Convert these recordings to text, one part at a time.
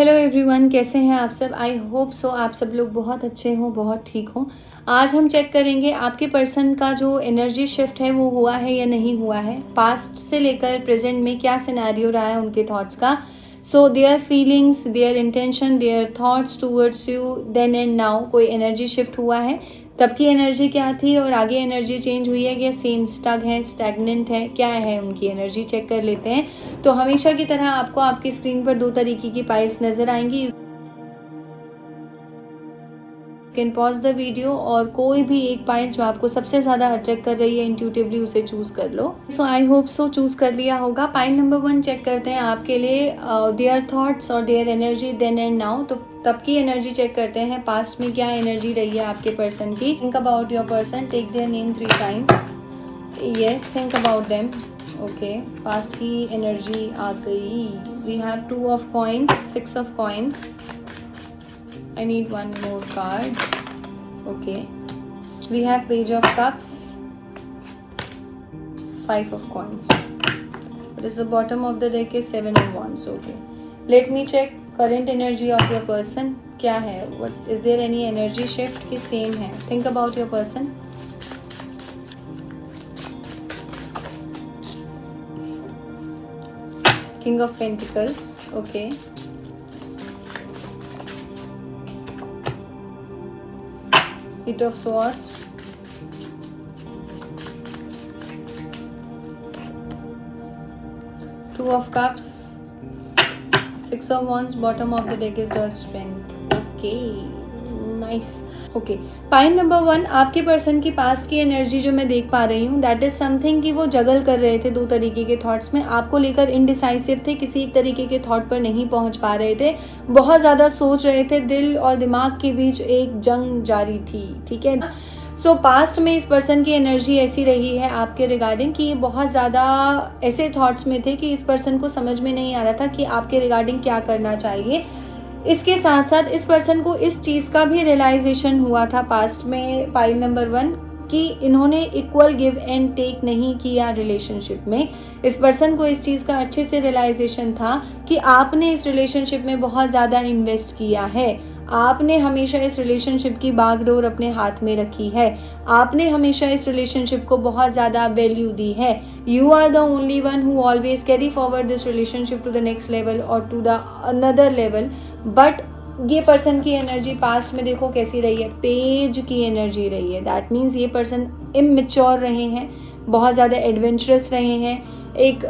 Hello everyone, कैसे हैं आप सब। आई होप सो आप सब लोग बहुत अच्छे हों, बहुत ठीक हों। आज हम चेक करेंगे आपके पर्सन का जो एनर्जी शिफ्ट है वो हुआ है या नहीं हुआ है। पास्ट से लेकर प्रेजेंट में क्या सिनेरियो रहा है उनके थॉट्स का। So their feelings, their intention, their thoughts towards you then and now. कोई एनर्जी शिफ्ट हुआ है, तब की एनर्जी क्या थी और आगे एनर्जी चेंज हुई है या सेम स्टग है, स्टैग्नेंट है, क्या है उनकी एनर्जी, चेक कर लेते हैं। तो हमेशा की तरह आपको आपकी स्क्रीन पर दो तरीके की पाइल्स नजर आएंगी। You can pause the video और कोई भी एक पाइल जो आपको सबसे ज्यादा अट्रैक्ट कर रही है इंट्यूटिवली उसे चूज कर लो। सो आई होप सो चूज कर लिया होगा। पाइल नंबर 1 चेक करते हैं आपके लिए देयर थॉट्स और their energy then and now. तो तब की एनर्जी चेक करते हैं, पास्ट में क्या एनर्जी रही है आपके पर्सन की। Think about your person, take their name 3 times. Yes, think about them. Okay, past की एनर्जी आ गई। We have 2 of coins, 6 of coins. I need one more card. Okay, we have page of cups, 5 of coins. What is the bottom of the deck is 7 of wands. Okay, let me check current energy of your person. क्या है? What is there any energy shift कि same है? Think about your person. King of Pentacles. Okay. Eight of Swords. Two of Cups. 6 of Wands. Bottom of the deck is the Strength. Okay, nice. Okay, pile number 1 आपके person की past की energy जो मैं देख पा रही हूँ, that is something कि वो जगल कर रहे थे 2 तरीके के थॉट्स में। आपको लेकर इनडिसाइसिव थे, किसी एक तरीके के थॉट पर नहीं पहुंच पा रहे थे, बहुत ज़्यादा सोच रहे थे, दिल और दिमाग के बीच एक जंग जारी थी। ठीक है, सो पास्ट में इस पर्सन की एनर्जी ऐसी रही है आपके रिगार्डिंग कि ये बहुत ज़्यादा ऐसे थॉट्स में थे कि इस पर्सन को समझ में नहीं आ रहा था कि आपके रिगार्डिंग क्या करना चाहिए। इसके साथ साथ इस पर्सन को इस चीज़ का भी रियलाइजेशन हुआ था पास्ट में, पाइल नंबर 1, कि इन्होंने इक्वल गिव एंड टेक नहीं किया रिलेशनशिप में। इस पर्सन को इस चीज़ का अच्छे से रियलाइजेशन था कि आपने इस रिलेशनशिप में बहुत ज़्यादा इन्वेस्ट किया है, आपने हमेशा इस रिलेशनशिप की बागडोर अपने हाथ में रखी है, आपने हमेशा इस रिलेशनशिप को बहुत ज़्यादा वैल्यू दी है। You are the only one who always carry forward this relationship to the next level और to the another level. But ये पर्सन की एनर्जी पास्ट में देखो कैसी रही है, पेज की एनर्जी रही है। दैट मीन्स ये पर्सन इमैच्योर रहे हैं, बहुत ज़्यादा एडवेंचरस रहे हैं, एक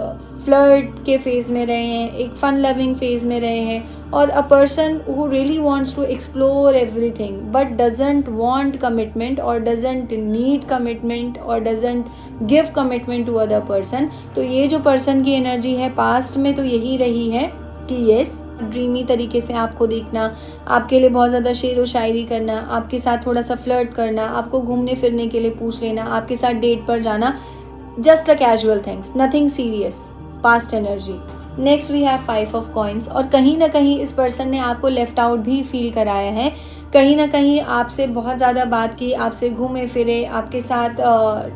फ्लर्ट के फेज में रहे हैं, एक फन लविंग फेज में रहे हैं, और a person who really wants to explore everything but doesn't want commitment और डजंट नीड कमिटमेंट और doesn't give commitment to other person. तो ये जो पर्सन की एनर्जी है पास्ट में तो यही रही है कि येस, ड्रीमी तरीके से आपको देखना, आपके लिए बहुत ज़्यादा शेर व शायरी करना, आपके साथ थोड़ा सा फ्लर्ट करना, आपको घूमने फिरने के लिए पूछ लेना, आपके साथ डेट पर जाना, just a casual things, nothing serious, past energy. Next we have 5 of coins. और कहीं ना कहीं इस पर्सन ने आपको लेफ्ट आउट भी फील कराया है, कहीं ना कहीं आपसे बहुत ज़्यादा बात की, आपसे घूमे फिरे, आपके साथ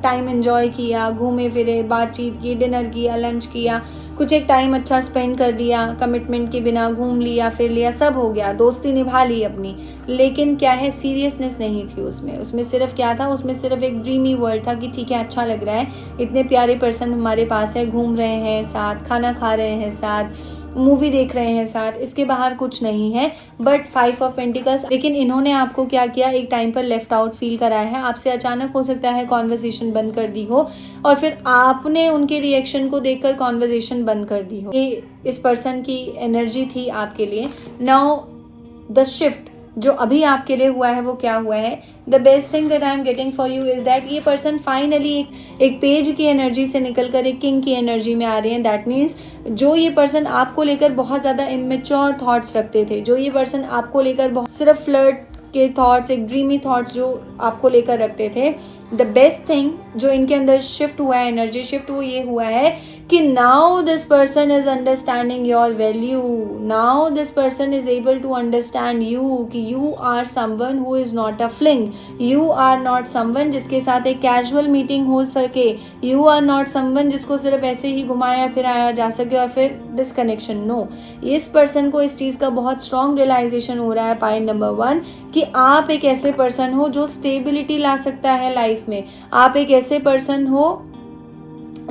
टाइम एंजॉय किया, घूमे फिरे, बातचीत की, डिनर किया, लंच किया, कुछ एक टाइम अच्छा स्पेंड कर लिया, कमिटमेंट के बिना घूम लिया, फिर लिया, सब हो गया, दोस्ती निभा ली अपनी। लेकिन क्या है, सीरियसनेस नहीं थी उसमें सिर्फ क्या था, उसमें सिर्फ एक ड्रीमी वर्ल्ड था कि ठीक है, अच्छा लग रहा है, इतने प्यारे पर्सन हमारे पास है, घूम रहे हैं साथ, खाना खा रहे हैं साथ, मूवी देख रहे हैं साथ, इसके बाहर कुछ नहीं है। बट 5 ऑफ पेंटिकल्स, लेकिन इन्होंने आपको क्या किया, एक टाइम पर लेफ्ट आउट फील कराया है, आपसे अचानक हो सकता है कॉन्वर्सेशन बंद कर दी हो और फिर आपने उनके रिएक्शन को देखकर कॉन्वर्सेशन बंद कर दी हो। ये इस पर्सन की एनर्जी थी आपके लिए। नाउ द शिफ्ट जो अभी आपके लिए हुआ है वो क्या हुआ है, the best thing that I am getting for you is that ये पर्सन फाइनली एक पेज की एनर्जी से निकल कर एक किंग की एनर्जी में आ रहे हैं। दैट मीन्स जो ये पर्सन आपको लेकर बहुत ज़्यादा इमेच्योर थॉट्स रखते थे, जो ये पर्सन आपको लेकर बहुत सिर्फ फ्लर्ट के थॉट्स, एक ड्रीमी थॉट्स जो आपको लेकर रखते थे, द बेस्ट थिंग जो इनके अंदर शिफ्ट हुआ है, एनर्जी शिफ्ट वो ये हुआ है कि now this person is understanding your value, now this person is able to understand you कि you are someone who is not a fling, you are not someone जिसके साथ एक कैजुअल मीटिंग हो सके, यू आर नॉट समवन जिसको सिर्फ ऐसे ही घुमाया फिराया जा सके और फिर डिसकनेक्शन। नो, इस पर्सन को इस चीज़ का बहुत स्ट्रॉन्ग रियलाइजेशन हो रहा है पॉइंट नंबर 1 कि आप एक ऐसे पर्सन हो जो स्टेबिलिटी ला सकता है लाइफ में, आप एक ऐसे पर्सन हो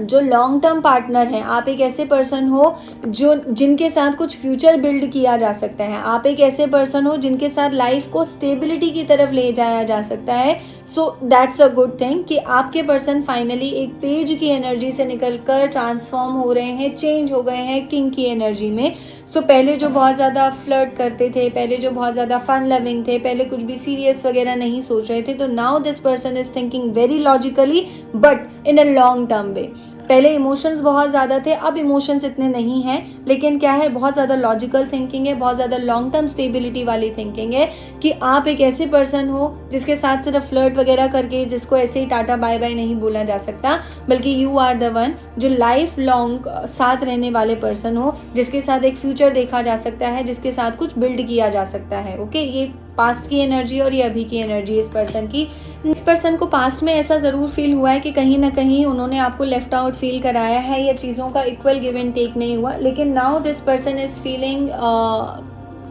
जो लॉन्ग टर्म पार्टनर हैं, आप एक ऐसे पर्सन हो जो जिनके साथ कुछ फ्यूचर बिल्ड किया जा सकता है, आप एक ऐसे पर्सन हो जिनके साथ लाइफ को स्टेबिलिटी की तरफ ले जाया जा सकता है। So that's a good thing कि आपके पर्सन फाइनली एक पेज की एनर्जी से निकलकर ट्रांसफॉर्म हो रहे हैं, चेंज हो गए हैं किंग की एनर्जी में। सो पहले जो बहुत ज़्यादा फ्लर्ट करते थे, पहले जो बहुत ज़्यादा फन लविंग थे, पहले कुछ भी सीरियस वगैरह नहीं सोच रहे थे, तो now this person is thinking very logically but in a long term way. पहले इमोशंस बहुत ज़्यादा थे, अब इमोशंस इतने नहीं हैं, लेकिन क्या है, बहुत ज़्यादा लॉजिकल थिंकिंग है, बहुत ज़्यादा लॉन्ग टर्म स्टेबिलिटी वाली थिंकिंग है कि आप एक ऐसे पर्सन हो जिसके साथ सिर्फ फ्लर्ट वगैरह करके जिसको ऐसे ही टाटा बाय बाय नहीं बोला जा सकता, बल्कि यू आर द वन जो लाइफ लॉन्ग साथ रहने वाले पर्सन हो, जिसके साथ एक फ्यूचर देखा जा सकता है, जिसके साथ कुछ बिल्ड किया जा सकता है। ओके, ये पास्ट की एनर्जी और ये अभी की एनर्जी इस पर्सन की। इस पर्सन को पास्ट में ऐसा ज़रूर फील हुआ है कि कहीं ना कहीं उन्होंने आपको लेफ्ट आउट फील कराया है या चीज़ों का इक्वल गिव एंड टेक नहीं हुआ, लेकिन now this person is feeling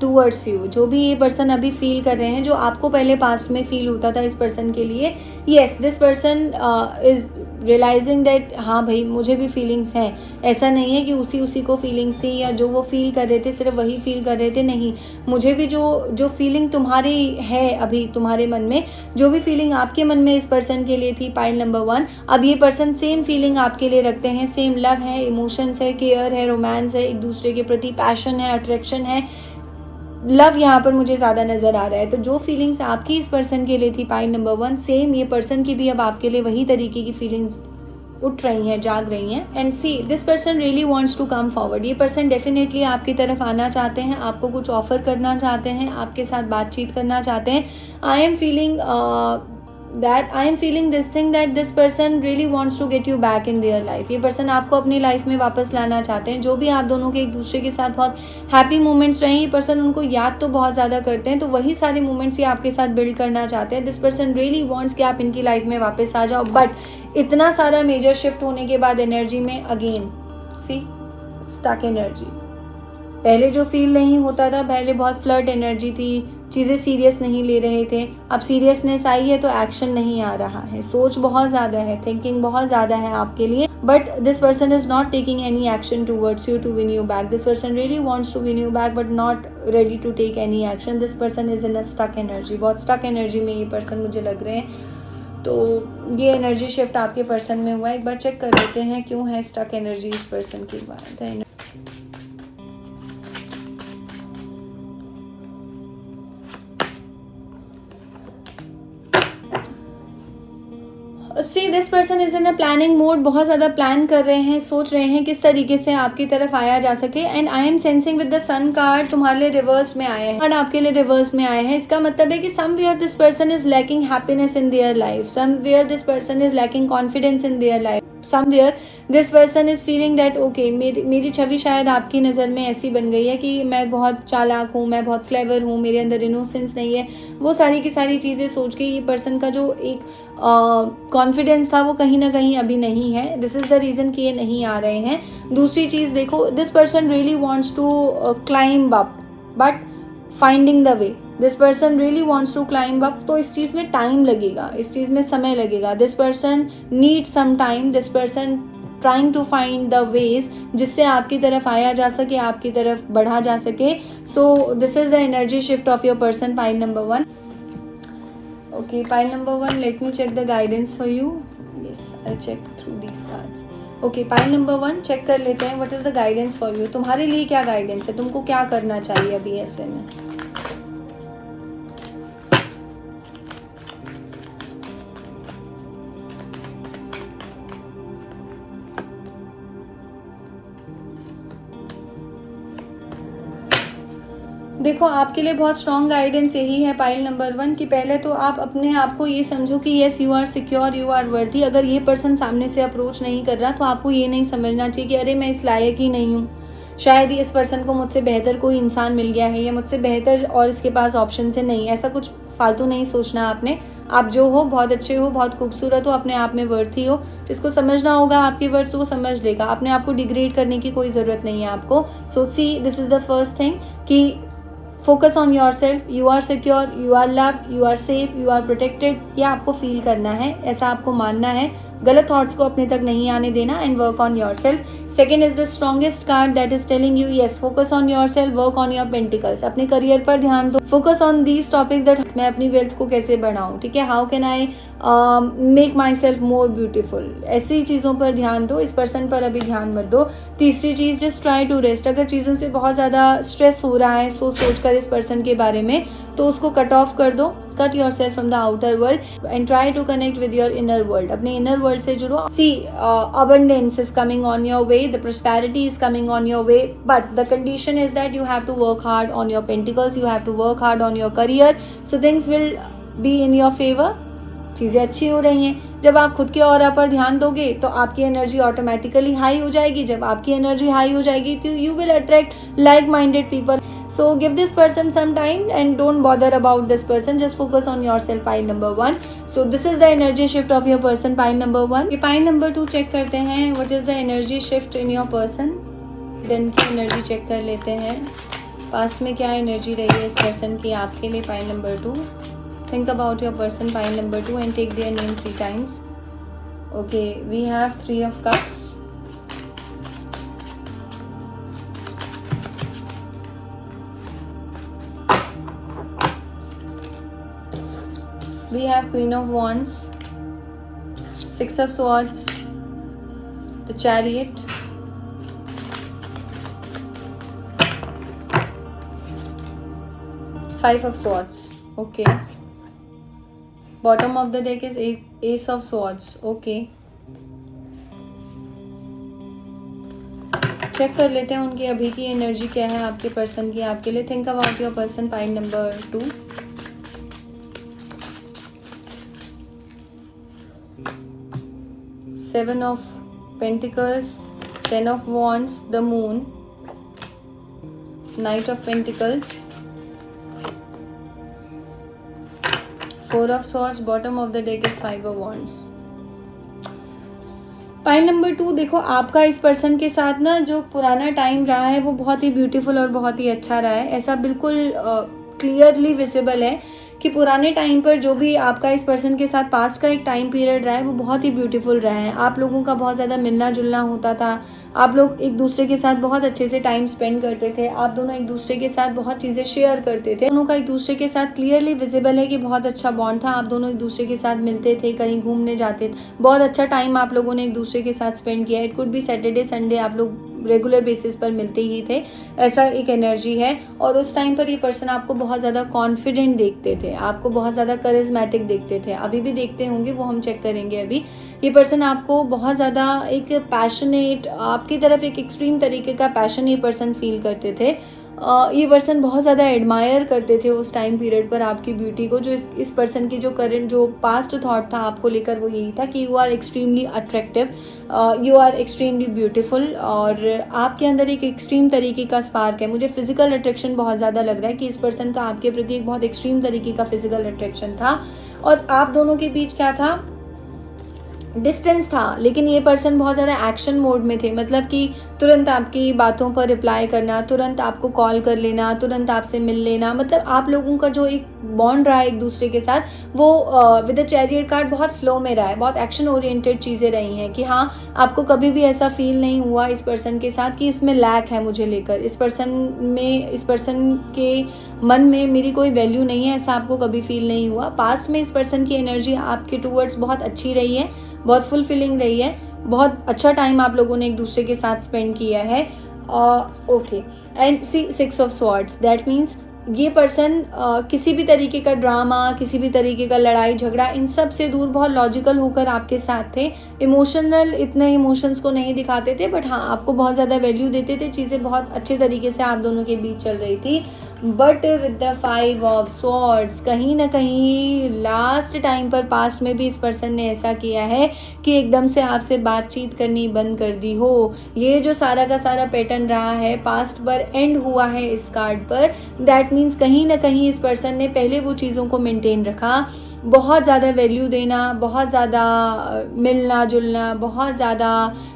towards you. जो भी ये पर्सन अभी फील कर रहे हैं, जो आपको पहले पास्ट में फील होता था इस पर्सन के लिए, yes this person is realising that हाँ भाई मुझे भी फीलिंग्स हैं। ऐसा नहीं है कि उसी को फीलिंग्स थी या जो वो फील कर रहे थे सिर्फ वही फील कर रहे थे, नहीं, मुझे भी जो फीलिंग तुम्हारी है अभी तुम्हारे मन में, जो भी फीलिंग आपके मन में इस पर्सन के लिए थी पाइल नंबर 1, अब ये पर्सन सेम फीलिंग आपके लिए रखते हैं, सेम लव है, इमोशंस है, केयर है, रोमांस है, एक दूसरे के प्रति पैशन है, अट्रैक्शन है, लव यहाँ पर मुझे ज़्यादा नज़र आ रहा है। तो जो फीलिंग्स आपकी इस पर्सन के लिए थी पॉइंट नंबर 1, सेम ये पर्सन की भी अब आपके लिए वही तरीके की फीलिंग्स उठ रही हैं, जाग रही हैं। And see this person really wants to come forward. ये पर्सन डेफिनेटली आपकी तरफ आना चाहते हैं, आपको कुछ ऑफर करना चाहते हैं, आपके साथ बातचीत करना चाहते हैं। I am feeling this thing that this person really wants to get you back in their life. ये पर्सन आपको अपनी लाइफ में वापस लाना चाहते हैं। जो भी आप दोनों के एक दूसरे के साथ बहुत हैप्पी मोमेंट्स रहे, ये पर्सन उनको याद तो बहुत ज़्यादा करते हैं, तो वही सारे मोमेंट्स ये आपके साथ बिल्ड करना चाहते हैं। दिस पर्सन रियली वांट्स कि आप इनकी लाइफ में वापस आ जाओ, बट इतना सारा मेजर शिफ्ट होने के बाद एनर्जी में अगेन सी स्टक एनर्जी। पहले जो फील नहीं होता था, पहले बहुत फ्लर्ट एनर्जी थी, चीज़ें सीरियस नहीं ले रहे थे, अब सीरियसनेस आई है तो एक्शन नहीं आ रहा है, सोच बहुत ज़्यादा है, थिंकिंग बहुत ज़्यादा है आपके लिए, but this person is not taking any action towards you to win you back. This person really wants to win you back but not ready to take any action. This person is in a stuck energy. बहुत stuck energy में ये person मुझे लग रहे हैं। तो ये energy shift आपके पर्सन में हुआ है। एक बार चेक कर लेते हैं क्यों है स्टक एनर्जी इस पर्सन की बात। सी this person is in a planning mode. बहुत ज़्यादा प्लान कर रहे हैं, सोच रहे हैं किस तरीके से आपकी तरफ आया जा सके। And I am sensing with the sun card तुम्हारे लिए रिवर्स में आए हैं, कार्ड आपके लिए रिवर्स में आए हैं। इसका मतलब है कि somewhere this person is lacking happiness in their life, somewhere this person is lacking confidence in their life, somewhere this person is feeling that okay मेरी छवि शायद आपकी नज़र में ऐसी बन गई है कि मैं बहुत चालाक हूँ, मैं बहुत क्लेवर हूँ, मेरे अंदर इनोसेंस नहीं है। वो सारी की सारी चीज़ें सोच के ये पर्सन का जो एक कॉन्फिडेंस था वो कहीं ना कहीं अभी नहीं है। दिस इज़ द रीज़न कि ये नहीं आ रहे हैं। दूसरी चीज़ देखो, this person really wants to climb up but finding the way. This person really wants to climb up, तो इस चीज़ में टाइम लगेगा, इस चीज़ में समय लगेगा। This person need some time. This person trying to find the ways जिससे आपकी तरफ आया जा सके, आपकी तरफ बढ़ा जा सके। So this is the energy shift of your person, pile number 1। Okay, pile number 1, let me check the guidance for you. Yes, I check through these cards. Okay, pile number 1 check कर लेते हैं what is the guidance for you. तुम्हारे लिए क्या guidance है, तुमको क्या करना चाहिए अभी ऐसे में। देखो आपके लिए बहुत स्ट्रॉन्ग गाइडेंस यही है पाइल नंबर 1 कि पहले तो आप अपने आप को ये समझो कि yes you are secure, you are worthy. अगर ये पर्सन सामने से अप्रोच नहीं कर रहा तो आपको ये नहीं समझना चाहिए कि अरे मैं इस लायक ही नहीं हूँ, शायद ही इस पर्सन को मुझसे बेहतर कोई इंसान मिल गया है या मुझसे बेहतर और इसके पास ऑप्शन है नहीं। ऐसा कुछ फालतू नहीं सोचना आपने। आप जो हो बहुत अच्छे हो, बहुत खूबसूरत हो, अपने आप में वर्थी हो। जिसको समझना होगा आपकी वर्थ वो समझ लेगा। अपने आप को डिग्रेड करने की कोई ज़रूरत नहीं है आपको। So see this is the first thing कि focus on yourself, you are secure, you are loved, you are safe, you are protected. यह आपको फील करना है, ऐसा आपको मानना है। गलत थॉट्स को अपने तक नहीं आने देना and work on your self. Second is the strongest card that is telling you yes focus on your self, work on your pentacles. अपने करियर पर ध्यान दो। Focus on these topics that मैं अपनी वेल्थ को कैसे बढ़ाऊँ, ठीक है, how can I make my self more beautiful. ऐसी चीज़ों पर ध्यान दो, इस पर्सन पर अभी ध्यान मत दो। तीसरी चीज़ जस्ट ट्राई टू रेस्ट। अगर चीज़ों से बहुत ज़्यादा स्ट्रेस हो रहा है सोच कर इस पर्सन के बारे में तो उसको कट ऑफ कर दो। Cut yourself from the outer world and try to connect with your inner world. अपने इनर वर्ल्ड से जुड़ो। सी abundance is coming on your way, the prosperity is coming on your way, but the condition is that you have to work hard on your pentacles, you have to work hard on your career, so things will be in your favor। चीज़ें अच्छी हो रही हैं। जब आप खुद के aura पर ध्यान दोगे तो आपकी एनर्जी ऑटोमेटिकली हाई हो जाएगी। जब आपकी एनर्जी हाई हो जाएगी तो you will attract like minded people. So give this person some time and don't bother about this person. Just focus on yourself, pile number 1. So this is the energy shift of your person, pile number 1. ये pile number 2 check करते हैं. What is the energy shift in your person? दिन की energy check कर लेते हैं. Past में क्या एनर्जी रही है इस पर्सन की आपके लिए, pile number 2. Think about your person, pile number 2, and take their name 3 times. Okay, we have 3 of cups. We have Queen of Wands, 6 of Swords, the Chariot, Five of Swords. Okay. Bottom of the deck is Ace of Swords. Okay. Check कर लेते हैं उनकी अभी की energy क्या है आपके person की आपके लिए. Think about your person, pile number 2. Seven of Pentacles, 10 of Wands, the Moon, Knight of Pentacles, 4 of Swords, bottom of the deck is 5 of Wands. Pile number 2, देखो आपका इस पर्सन के साथ ना जो पुराना टाइम रहा है वो बहुत ही ब्यूटीफुल और बहुत ही अच्छा रहा है. ऐसा बिल्कुल क्लियरली विजिबल है कि पुराने टाइम पर जो भी आपका इस पर्सन के साथ पास्ट का एक टाइम पीरियड रहा है वो बहुत ही ब्यूटीफुल रहा है. आप लोगों का बहुत ज़्यादा मिलना जुलना होता था. आप लोग एक दूसरे के साथ बहुत अच्छे से टाइम स्पेंड करते थे. आप दोनों एक दूसरे के साथ बहुत चीज़ें शेयर करते थे. दोनों का एक दूसरे के साथ क्लियरली विजिबल है कि बहुत अच्छा बॉन्ड था. आप दोनों एक दूसरे के साथ मिलते थे, कहीं घूमने जाते थे. बहुत अच्छा टाइम आप लोगों ने एक दूसरे के साथ स्पेंड किया. It could be Saturday Sunday, आप लोग रेगुलर बेसिस पर मिलते ही थे. ऐसा एक एनर्जी है. और उस टाइम पर ये पर्सन आपको बहुत ज़्यादा कॉन्फिडेंट देखते थे, आपको बहुत ज़्यादा करिज्मेटिक देखते थे. अभी भी देखते होंगे, वो हम चेक करेंगे अभी. ये पर्सन आपको बहुत ज़्यादा एक पैशनेट, आपकी तरफ एक एक्सट्रीम तरीके का पैशन ये पर्सन फील करते थे. ये पर्सन बहुत ज़्यादा एडमायर करते थे उस टाइम पीरियड पर आपकी ब्यूटी को. जो इस पर्सन की जो करंट जो पास्ट थॉट था आपको लेकर वो यही था कि you are extremely attractive, you are extremely beautiful. और आपके अंदर एक एक्सट्रीम तरीके का स्पार्क है. मुझे फिजिकल अट्रैक्शन बहुत ज़्यादा लग रहा है कि इस पर्सन का आपके प्रति एक बहुत एक्सट्रीम तरीके का फिजिकल अट्रैक्शन था. और आप दोनों के बीच क्या था, डिस्टेंस था. लेकिन ये पर्सन बहुत ज़्यादा एक्शन मोड में थे. मतलब कि तुरंत आपकी बातों पर रिप्लाई करना, तुरंत आपको कॉल कर लेना, तुरंत आपसे मिल लेना. मतलब आप लोगों का जो एक बॉन्ड रहा है एक दूसरे के साथ वो विद द चैरियट कार्ड बहुत फ्लो में रहा है. बहुत एक्शन ओरिएंटेड चीज़ें रही हैं कि हाँ, आपको कभी भी ऐसा फील नहीं हुआ इस पर्सन के साथ कि इसमें लैक है मुझे लेकर, इस पर्सन के मन में मेरी कोई वैल्यू नहीं है. ऐसा आपको कभी फील नहीं हुआ. पास्ट में इस पर्सन की एनर्जी आपके टूवर्ड्स बहुत अच्छी रही है, बहुत फुलफिलिंग रही है. बहुत अच्छा टाइम आप लोगों ने एक दूसरे के साथ स्पेंड किया है. Okay. And see 6 of swords, that means ये पर्सन किसी भी तरीके का ड्रामा, किसी भी तरीके का लड़ाई झगड़ा, इन सब से दूर बहुत लॉजिकल होकर आपके साथ थे. इमोशनल, इतने इमोशंस को नहीं दिखाते थे, बट हाँ आपको बहुत ज़्यादा वैल्यू देते थे. चीज़ें बहुत अच्छे तरीके से आप दोनों के बीच चल रही थी. But with the 5 of swords, कहीं ना कहीं लास्ट टाइम पर पास्ट में भी इस पर्सन ने ऐसा किया है कि एकदम से आपसे बातचीत करनी बंद कर दी हो। ये जो सारा का सारा पैटर्न रहा है पास्ट पर एंड हुआ है इस कार्ड पर, दैट मीन्स कहीं ना कहीं इस पर्सन ने पहले वो चीज़ों को मेंटेन रखा, बहुत ज़्यादा वैल्यू देना, बहुत ज़्यादा मिलना जुलना, बहुत ज़्यादा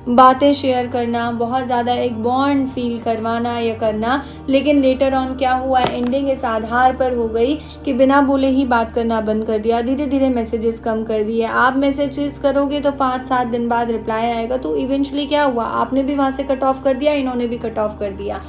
बातें शेयर करना, बहुत ज़्यादा एक बॉन्ड फील करवाना या करना, लेकिन लेटर ऑन क्या हुआ, एंडिंग इस आधार पर हो गई कि बिना बोले ही बात करना बंद कर दिया, धीरे धीरे मैसेजेस कम कर दिए। आप मैसेजेस करोगे तो 5-7 दिन बाद रिप्लाई आएगा, तो इवेंचुअली क्या हुआ, आपने भी वहाँ से कट ऑफ कर दिया, इन्होंने भी कट ऑफ कर दिया।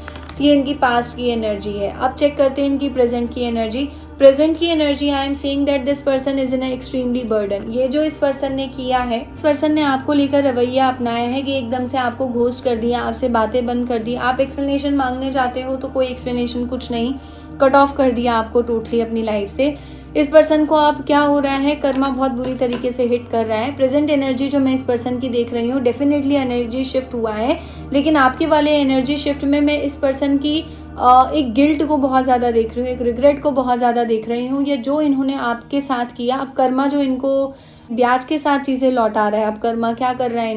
ये इनकी पास्ट की एनर्जी है। अब चेक करते हैं इनकी प्रेजेंट की एनर्जी। प्रेजेंट की energy, I am saying that this person is in extremely burden. ये जो इस पर्सन ने किया है, इस पर्सन ने आपको लेकर रवैया अपनाया है कि एकदम से आपको घोस्ट कर दिया, आपसे बातें बंद कर दी। आप एक्सप्लेनेशन मांगने जाते हो तो कोई एक्सप्लेनेशन कुछ नहीं, कट ऑफ कर दिया आपको टोटली अपनी लाइफ से। इस पर्सन को आप क्या हो रहा है, कर्मा बहुत बुरी तरीके से हिट कर रहा है। प्रेजेंट एनर्जी जो मैं इस पर्सन की देख रही हूँ, डेफिनेटली एनर्जी शिफ्ट हुआ है, लेकिन आपके वाले एनर्जी शिफ्ट में मैं इस पर्सन की एक गिल्ट को बहुत ज़्यादा देख रही हूँ, एक रिग्रेट को बहुत ज़्यादा देख रही हूँ। या जो इन्होंने आपके साथ किया, अब कर्मा जो इनको ब्याज के साथ चीज़ें लौटा रहा है, अब कर्मा क्या कर रहा है,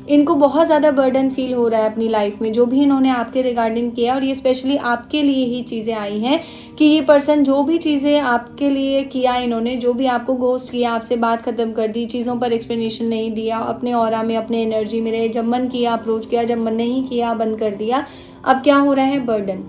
इनको बहुत ज़्यादा बर्डन फील हो रहा है अपनी लाइफ में, जो भी इन्होंने आपके रिगार्डिंग किया। और ये स्पेशली आपके लिए ही चीज़ें आई हैं कि ये पर्सन जो भी चीज़ें आपके लिए किया, इन्होंने जो भी आपको घोस्ट किया, आपसे बात ख़त्म कर दी, चीज़ों पर एक्सप्लेनेशन नहीं दिया, अपने ऑरा में अपने एनर्जी में रहे, जब मन किया अप्रोच किया, जब मन नहीं किया बंद कर दिया। अब क्या हो रहा है, बर्डन,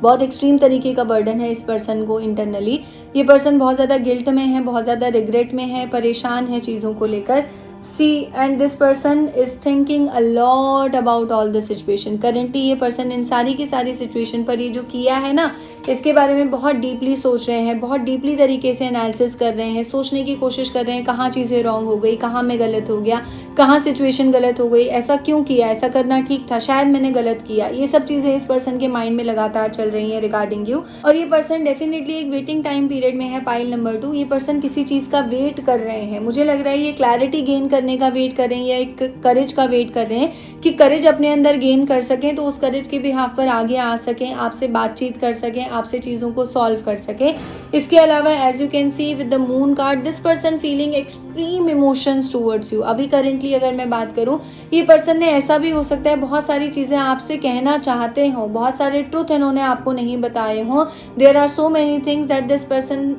बहुत एक्सट्रीम तरीके का बर्डन है इस पर्सन को इंटरनली। ये पर्सन बहुत ज़्यादा गिल्ट में है, बहुत ज़्यादा रिग्रेट में है, परेशान है चीज़ों को लेकर। See and this person is thinking a lot about all the situation. Currently ये पर्सन इन सारी की सारी सिचुएशन पर, ये जो किया है ना, इसके बारे में बहुत डीपली सोच रहे हैं, बहुत डीपली तरीके से एनालिसिस कर रहे हैं, सोचने की कोशिश कर रहे हैं कहाँ चीज़ें रॉन्ग हो गई, कहाँ मैं गलत हो गया, कहाँ सिचुएशन गलत हो गई, ऐसा क्यों किया, ऐसा करना ठीक था, शायद मैंने गलत किया। ये सब चीज़ें इस पर्सन के माइंड में लगातार चल रही हैं रिगार्डिंग यू। और ये पर्सन डेफिनेटली एक वेटिंग टाइम पीरियड में है, पाइल नंबर 2। ये पर्सन किसी चीज़ का वेट कर रहे हैं, मुझे लग रहा है ये क्लैरिटी गेन करने का वेट कर रहे हैं, या एक करेज का वेट कर रहे हैं कि करेज अपने अंदर गेन कर सकें, तो उस करेज के बिहाफ पर आगे आ सकें, आपसे बातचीत कर सकें, आपसे चीज़ों को सॉल्व कर सकें। इसके अलावा as you can see with the moon card, this person feeling extreme emotions towards you. अभी करेंटली अगर मैं बात करूं, ये पर्सन ने ऐसा भी हो सकता है बहुत सारी चीज़ें आपसे कहना चाहते हो, बहुत सारे ट्रूथ इन्होंने आपको नहीं बताए हों। There are so many things that this person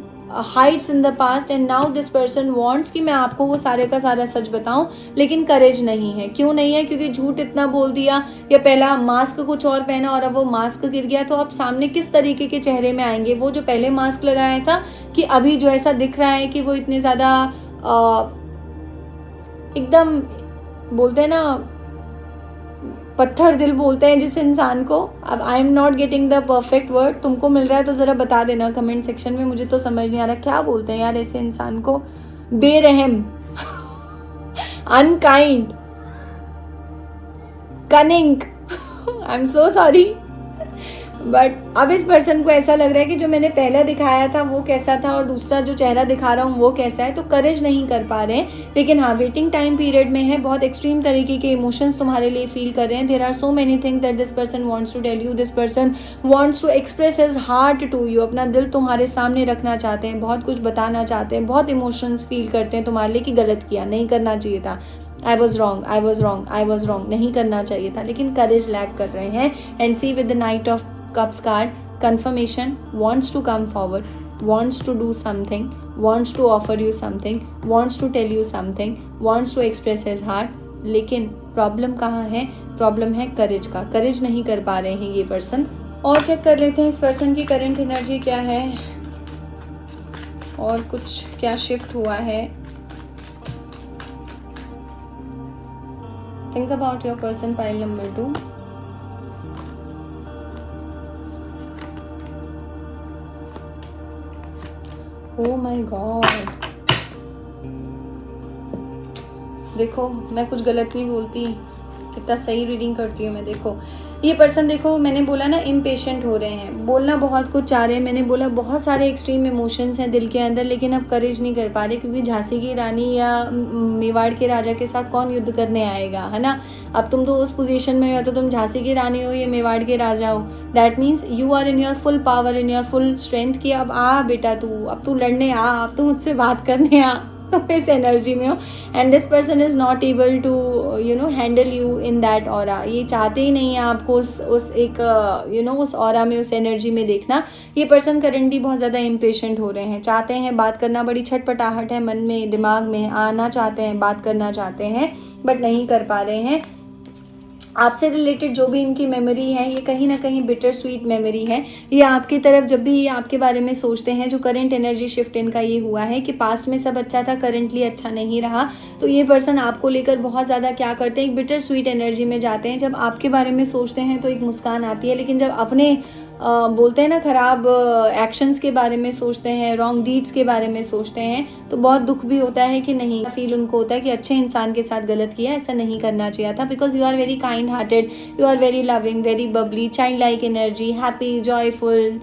hides in the past and now this person wants कि मैं आपको वो सारे का सारा सच बताऊं, लेकिन करेज नहीं है। क्यों नहीं है? क्योंकि झूठ इतना बोल दिया, या पहला मास्क कुछ और पहना और अब वो मास्क गिर गया, तो अब सामने किस तरीके के चेहरे में आएंगे। वो जो पहले मास्क लगाया था कि अभी जो ऐसा दिख रहा है कि वो इतने ज़्यादा एकदम बोलते हैं ना, पत्थर दिल बोलते हैं जिस इंसान को। अब I am not getting the perfect word, तुमको मिल रहा है तो ज़रा बता देना कमेंट सेक्शन में, मुझे तो समझ नहीं आ रहा क्या बोलते हैं यार ऐसे इंसान को। बेरहम, unkind, cunning, I am so sorry, but अब इस पर्सन को ऐसा लग रहा है कि जो मैंने पहला दिखाया था वो कैसा था और दूसरा जो चेहरा दिखा रहा हूँ वो कैसा है, तो करेज नहीं कर पा रहे हैं। लेकिन हाँ, वेटिंग टाइम पीरियड में है, बहुत एक्सट्रीम तरीके के इमोशंस तुम्हारे लिए फील कर रहे हैं। There are so many things that this person wants to tell you, this person wants to express his heart to you. अपना दिल तुम्हारे सामने रखना चाहते हैं, बहुत कुछ बताना चाहते हैं, बहुत इमोशंस फील करते हैं तुम्हारे लिए कि गलत किया, नहीं करना चाहिए था, I was wrong, I was wrong, I was wrong, नहीं करना चाहिए था, लेकिन करेज लैक कर रहे हैं। And see with the knight of Cups card, confirmation, wants to come forward, wants to do something, wants to offer you something, wants to tell you something, wants to express his heart. लेकिन problem कहाँ है? Problem है करेज का, करेज नहीं कर पा रहे हैं ये पर्सन। और चेक कर लेते हैं इस पर्सन की करंट एनर्जी क्या है और कुछ क्या शिफ्ट हुआ है। Think about your person, pile number 2। Oh my God, देखो मैं कुछ गलत नहीं बोलती, कितना सही रीडिंग करती हूँ मैं। देखो ये पर्सन, देखो मैंने बोला ना इम्पेशेंट हो रहे हैं, बोलना बहुत कुछ चाह रहे हैं, मैंने बोला बहुत सारे एक्सट्रीम इमोशंस हैं दिल के अंदर, लेकिन अब करेज नहीं कर पा रहे, क्योंकि झांसी की रानी या मेवाड़ के राजा के साथ कौन युद्ध करने आएगा, है ना। अब तुम तो उस पोजीशन में हो, तो तुम झांसी की रानी हो या मेवाड़ के राजा हो, that means you are in your full power, in your full strength कि अब आ बेटा तू, अब तू लड़ने आ, अब तू मुझसे बात करने आ, तुम इस एनर्जी में हो। And this person is not able to handle you in that aura. ये चाहते ही नहीं है आपको उस एक उस ऑरा में, उस एनर्जी में देखना। ये पर्सन करेंटली बहुत ज़्यादा इम्पेशेंट हो रहे हैं, चाहते हैं बात करना, बड़ी छटपटाहट है मन में, दिमाग में, आना चाहते हैं, बात करना चाहते हैं, बट नहीं कर पा रहे हैं। आपसे रिलेटेड जो भी इनकी मेमोरी है, ये कहीं ना कहीं बिटर स्वीट मेमोरी है। ये आपकी तरफ जब भी ये आपके बारे में सोचते हैं, जो करंट एनर्जी शिफ्ट इनका ये हुआ है कि पास्ट में सब अच्छा था, करंटली अच्छा नहीं रहा, तो ये पर्सन आपको लेकर बहुत ज़्यादा क्या करते हैं, एक बिटर स्वीट एनर्जी में जाते हैं। जब आपके बारे में सोचते हैं तो एक मुस्कान आती है, लेकिन जब अपने बोलते हैं ना खराब एक्शंस के बारे में सोचते हैं, रॉन्ग डीड्स के बारे में सोचते हैं, तो बहुत दुख भी होता है कि नहीं, फील उनको होता है कि अच्छे इंसान के साथ गलत किया, ऐसा नहीं करना चाहिए था, because you are very kind hearted, you are very loving, very bubbly, child like energy, happy, joyful,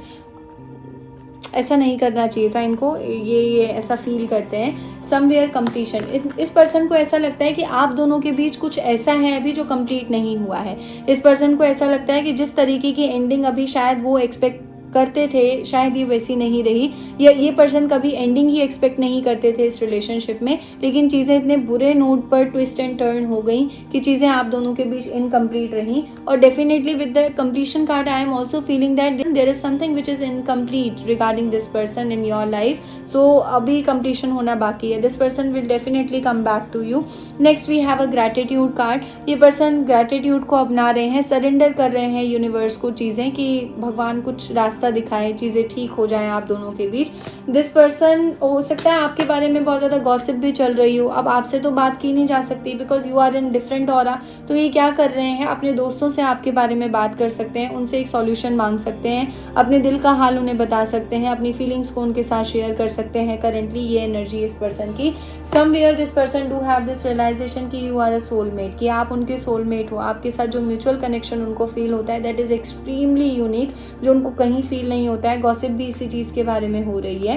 ऐसा नहीं करना चाहिए था इनको, ये ऐसा फील करते हैं। समवेयर कंप्लीशन, इस पर्सन को ऐसा लगता है कि आप दोनों के बीच कुछ ऐसा है अभी जो कंप्लीट नहीं हुआ है। इस पर्सन को ऐसा लगता है कि जिस तरीके की एंडिंग अभी शायद वो एक्सपेक्ट करते थे, शायद ये वैसी नहीं रही, या ये पर्सन कभी एंडिंग ही एक्सपेक्ट नहीं करते थे इस रिलेशनशिप में, लेकिन चीज़ें इतने बुरे नोट पर ट्विस्ट एंड टर्न हो गई कि चीज़ें आप दोनों के बीच इनकम्प्लीट रहीं। और definitely with the completion card I am also feeling that there is something which is incomplete regarding this person in your life. So अभी कंप्लीशन होना बाकी है, this person will definitely come back to you. Next we have a gratitude card. ये person gratitude को अपना रहे हैं, surrender कर रहे हैं यूनिवर्स को चीज़ें, कि भगवान कुछ रास्ता दिखाए, चीज़ें ठीक हो जाएं आप दोनों के बीच। दिस पर्सन, हो सकता है आपके बारे में बहुत ज़्यादा गॉसिप भी चल रही हो, अब आपसे तो बात की नहीं जा सकती because you are in different aura. तो ये क्या कर रहे हैं, अपने दोस्तों से आपके बारे में बात कर सकते हैं, उनसे एक सॉल्यूशन मांग सकते हैं, अपने दिल का हाल उन्हें बता सकते हैं, अपनी फीलिंग्स को उनके साथ शेयर कर सकते हैं। करेंटली ये एनर्जी इस पर्सन की। Somewhere this person do have this realisation कि यू आर अ सोलमेट, कि आप उनके सोलमेट हो, आपके साथ जो म्यूचुअल कनेक्शन उनको फील होता है दैट इज़ एक्सट्रीमली यूनिक, जो उनको कहीं फील नहीं होता है। गॉसिप भी इसी चीज़ के बारे में हो रही है।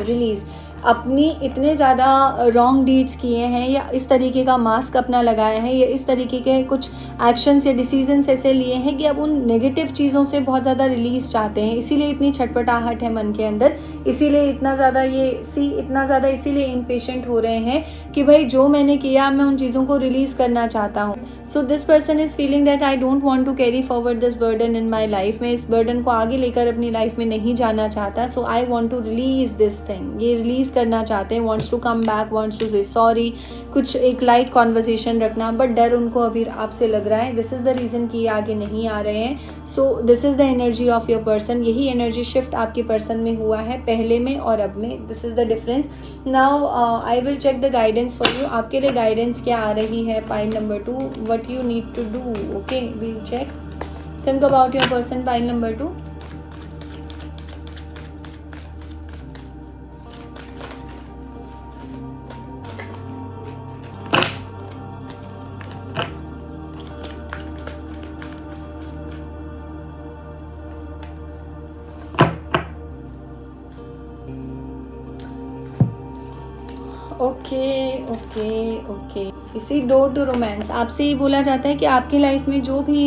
रिलीज, अपनी इतने ज़्यादा रॉन्ग डीड्स किए हैं, या इस तरीके का मास्क अपना लगाया है, या इस तरीके के कुछ एक्शंस या डिसीजंस ऐसे लिए हैं कि अब उन नेगेटिव चीज़ों से बहुत ज़्यादा रिलीज चाहते हैं, इसीलिए इतनी छटपटाहट है मन के अंदर, इसीलिए इतना ज़्यादा इतना ज़्यादा इसीलिए इम्पेशेंट हो रहे हैं कि भाई जो मैंने किया मैं उन चीज़ों को रिलीज़ करना चाहता हूँ। So this person is feeling that I don't want to carry forward this burden in my life. मैं इस बर्डन को आगे लेकर अपनी लाइफ में नहीं जाना चाहता। So I want to release this thing, ये रिलीज़ करना चाहते हैं, wants to come back, wants to say sorry, कुछ एक लाइट कॉन्वर्सेशन रखना, बट डर उनको अभी आपसे लग रहा है। दिस इज़ द रीज़न कि ये आगे नहीं आ रहे हैं। So this is the energy of your person. यही एनर्जी शिफ्ट आपके पर्सन में हुआ है, पहले में और अब में। This is the difference. Now I will check the guidance for you. आपके लिए गाइडेंस क्या आ रही है pile number 2, what you need to do. Okay, we'll check. Think about your person, pile number 2। Okay. इसी डोर टू रोमांस, आपसे ये बोला जाता है कि आपकी लाइफ में जो भी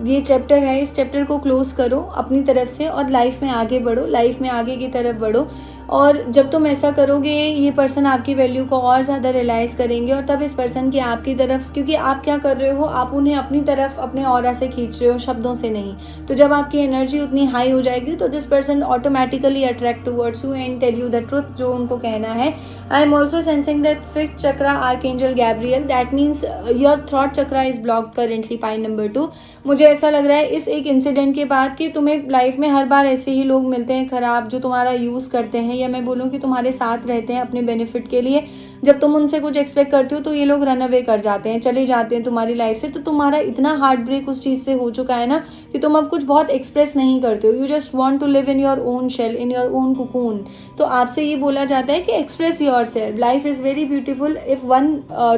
ये चैप्टर है, इस चैप्टर को क्लोज करो अपनी तरफ से और लाइफ में आगे बढ़ो, लाइफ में आगे की तरफ बढ़ो। और जब तुम ऐसा करोगे, ये पर्सन आपकी वैल्यू को और ज़्यादा रियलाइज़ करेंगे, और तब इस पर्सन की आपकी तरफ, क्योंकि आप क्या कर रहे हो, आप उन्हें अपनी तरफ अपने ऑरा से खींच रहे हो, शब्दों से नहीं। तो जब आपकी एनर्जी उतनी हाई हो जाएगी तो this person automatically attract towards you and tell you the truth, जो उनको कहना है। I am also sensing that 5th chakra archangel Gabriel, that means your thought chakra is blocked currently, pile number 2। मुझे ऐसा लग रहा है इस एक इंसिडेंट के बाद कि तुम्हें लाइफ में हर बार ऐसे ही लोग मिलते हैं खराब, जो तुम्हारा यूज़ करते हैं, या मैं बोलूँ कि तुम्हारे साथ रहते हैं अपने बेनिफिट के लिए, जब तुम उनसे कुछ एक्सपेक्ट करते हो तो ये लोग रन अवे कर जाते हैं, चले जाते हैं तुम्हारी लाइफ से। तो तुम्हारा इतना हार्ट ब्रेक उस चीज़ से हो चुका है ना कि तुम अब कुछ बहुत एक्सप्रेस नहीं करते हो, you just want to live in your own shell, in your own cocoon. तो आपसे ये बोला जाता है कि express yourself, life is very beautiful. If one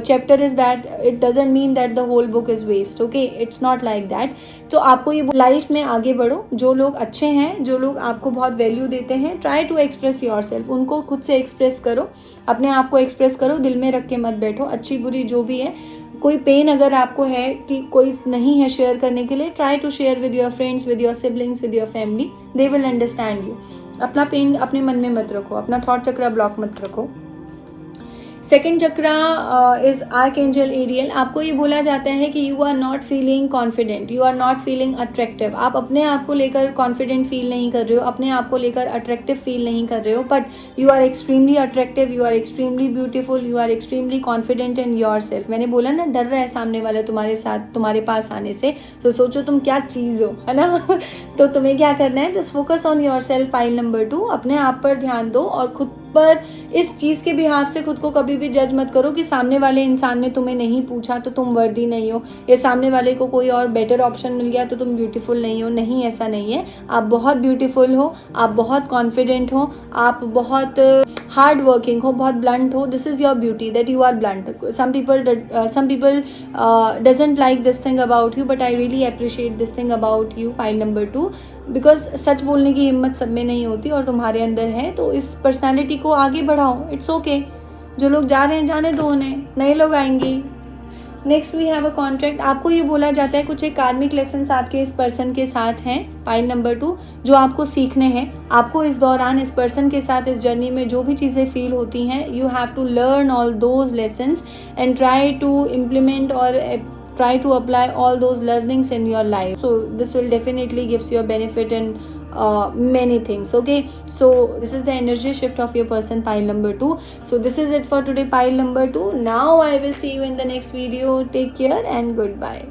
chapter is bad it doesn't mean that the whole book is waste, okay, it's not like that. तो आपको ये लाइफ में आगे बढ़ो, जो लोग अच्छे हैं, जो लोग आपको बहुत वैल्यू देते हैं, try to express yourself, उनको खुद से एक्सप्रेस करो, अपने आप को एक्सप्रेस करो, दिल में रख के मत बैठो। अच्छी बुरी जो भी है, कोई पेन अगर आपको है कि कोई नहीं है शेयर करने के लिए, try to share with your friends, with your siblings, with your family, they will understand you. अपना पेन अपने मन में मत रखो, अपना थॉट चक्रा ब्लॉक मत रखो। Second chakra is archangel Ariel. आपको ये बोला जाता है कि you are not feeling confident, you are not feeling attractive. आप अपने आप को लेकर कॉन्फिडेंट फील नहीं कर रहे हो, अपने आप को लेकर अट्रैक्टिव फील नहीं कर रहे हो, but you are extremely attractive, you are extremely beautiful, you are extremely confident in yourself. मैंने बोला ना, डर रहा है सामने वाला तुम्हारे साथ, तुम्हारे पास आने से, तो सोचो तुम क्या चीज़ हो, है ना। तो तुम्हें क्या करना है, just focus on your self. Pile number 2, अपने आप पर ध्यान दो और खुद पर इस चीज़ के बिहाफ से खुद को कभी भी जज मत करो कि सामने वाले इंसान ने तुम्हें नहीं पूछा तो तुम वर्दी नहीं हो, या सामने वाले को कोई और बेटर ऑप्शन मिल गया तो तुम ब्यूटीफुल नहीं हो। नहीं, ऐसा नहीं है, आप बहुत ब्यूटीफुल हो, आप बहुत कॉन्फिडेंट हो, आप बहुत हार्ड वर्किंग हो, बहुत ब्लंट हो। This is your beauty, that you are blunt. Some people doesn't like this thing about you, but I really appreciate this thing about you, pile number 2, because सच बोलने की हिम्मत सब में नहीं होती और तुम्हारे अंदर है। तो इस पर्सनैलिटी को आगे बढ़ाओ, इट्स ओके। जो लोग जा रहे हैं जाने दो उन्हें, नए लोग आएंगे। Next we have a contract. आपको ये बोला जाता है कुछ एक कार्मिक लेसन्स आपके इस पर्सन के साथ हैं, पाइल नंबर 2, जो आपको सीखने हैं। आपको इस दौरान इस पर्सन के साथ इस जर्नी में जो भी चीज़ें फील होती हैं, you have to learn all those lessons and try to implement और try to apply all those learnings in your life. So this will definitely gives you a benefit in many things, okay. So this is the energy shift of your person, pile number 2. So this is it for today, pile number 2. Now I will see you in the next video. Take care and goodbye.